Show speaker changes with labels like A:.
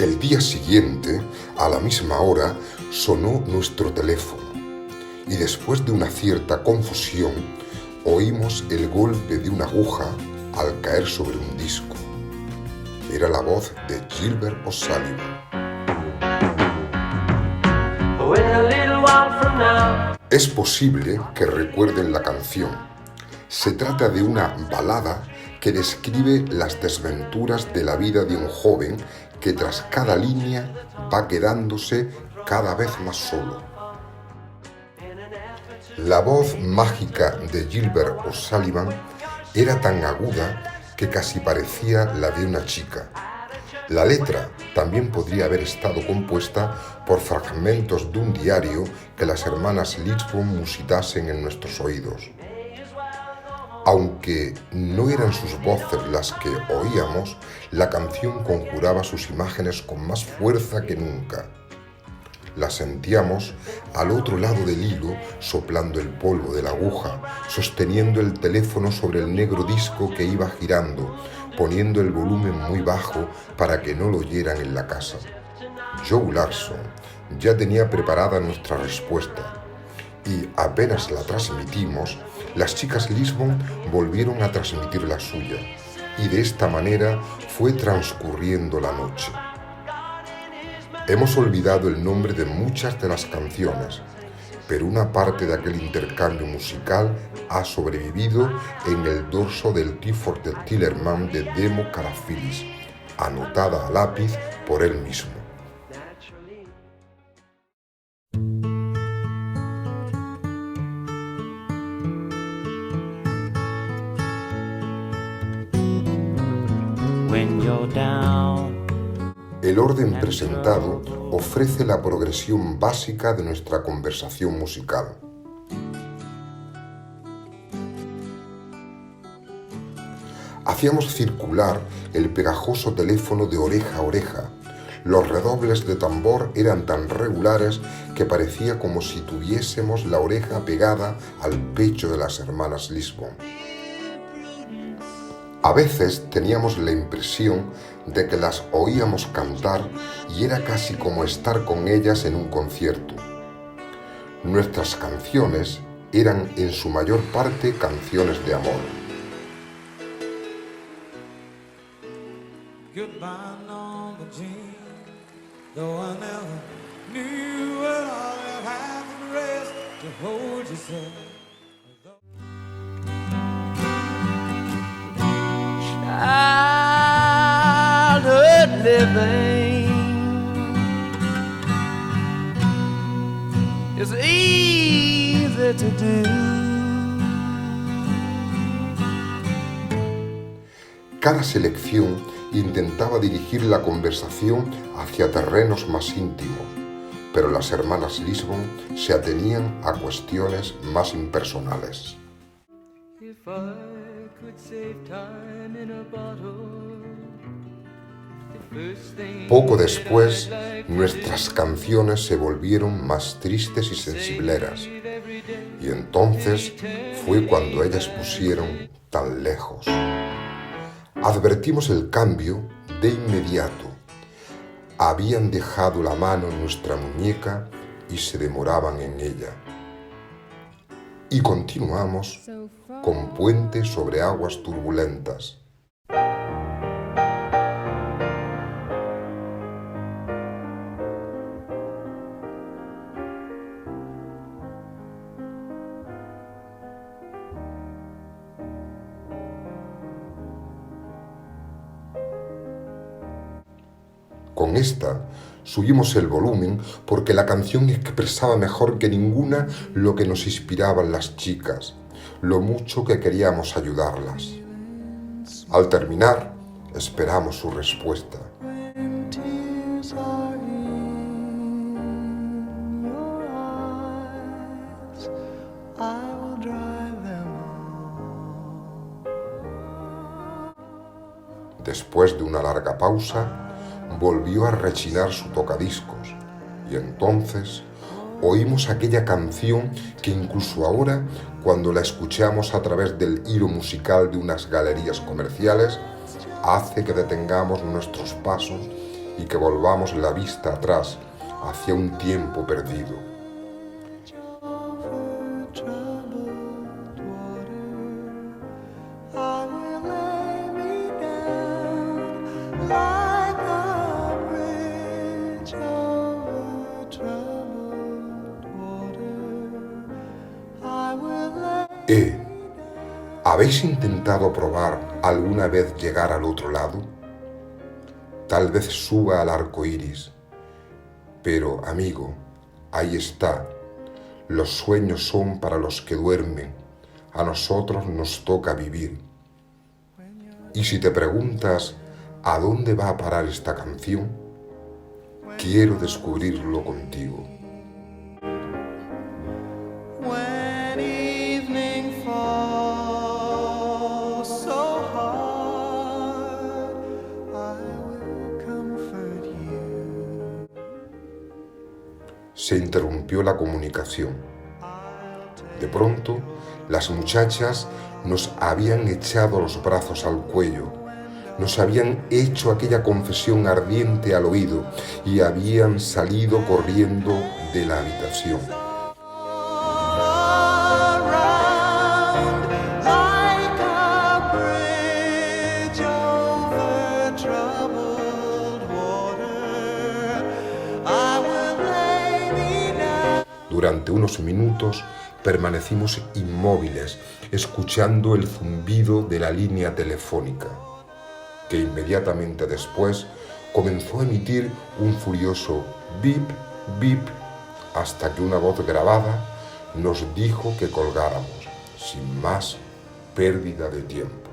A: El día siguiente, a la misma hora, sonó nuestro teléfono y después de una cierta confusión, oímos el golpe de una aguja al caer sobre un disco. Era la voz de Gilbert O'Sullivan. Es posible que recuerden la canción. Se trata de una balada que describe las desventuras de la vida de un joven que tras cada línea va quedándose cada vez más solo. La voz mágica de Gilbert O'Sullivan era tan aguda que casi parecía la de una chica. La letra también podría haber estado compuesta por fragmentos de un diario que las hermanas Lisbon musitasen en nuestros oídos. Aunque no eran sus voces las que oíamos, la canción conjuraba sus imágenes con más fuerza que nunca. La sentíamos al otro lado del hilo, soplando el polvo de la aguja, sosteniendo el teléfono sobre el negro disco que iba girando, poniendo el volumen muy bajo para que no lo oyeran en la casa. Joe Larson ya tenía preparada nuestra respuesta y apenas la transmitimos, las chicas Lisbon volvieron a transmitir la suya y de esta manera fue transcurriendo la noche. Hemos olvidado el nombre de muchas de las canciones, pero una parte de aquel intercambio musical ha sobrevivido en el dorso del Clifford de Tillerman de Demo Carafilis, anotada a lápiz por él mismo. El orden presentado ofrece la progresión básica de nuestra conversación musical. Hacíamos circular el pegajoso teléfono de oreja a oreja. Los redobles de tambor eran tan regulares que parecía como si tuviésemos la oreja pegada al pecho de las hermanas Lisbon. A veces teníamos la impresión de que las oíamos cantar y era casi como estar con ellas en un concierto. Nuestras canciones eran en su mayor parte canciones de amor.
B: Living is easy to do.
A: Cada selección intentaba dirigir la conversación hacia terrenos más íntimos, pero las hermanas Lisbon se atenían a cuestiones más impersonales.
B: If I could save time in a bottle.
A: Poco después, nuestras canciones se volvieron más tristes y sensibleras, y entonces fue cuando ellas pusieron Tan lejos. Advertimos el cambio de inmediato. Habían dejado la mano en nuestra muñeca y se demoraban en ella. Y continuamos con Puente sobre aguas turbulentas. Con esta subimos el volumen porque la canción expresaba mejor que ninguna lo que nos inspiraban las chicas, lo mucho que queríamos ayudarlas. Al terminar, esperamos su respuesta. Después de una larga pausa, volvió a rechinar su tocadiscos y entonces oímos aquella canción que incluso ahora, cuando la escuchamos a través del hilo musical de unas galerías comerciales, hace que detengamos nuestros pasos y que volvamos la vista atrás hacia un tiempo perdido. ¿Habéis intentado probar alguna vez llegar al otro lado? Tal vez suba al arco iris, pero amigo, ahí está. Los sueños son para los que duermen, a nosotros nos toca vivir. Y si te preguntas ¿a dónde va a parar esta canción? Quiero descubrirlo contigo. Se interrumpió la comunicación. De pronto, las muchachas nos habían echado los brazos al cuello, nos habían hecho aquella confesión ardiente al oído y habían salido corriendo de la habitación. Durante unos minutos permanecimos inmóviles, escuchando el zumbido de la línea telefónica, que inmediatamente después comenzó a emitir un furioso bip, bip, hasta que una voz grabada nos dijo que colgáramos, sin más pérdida de tiempo.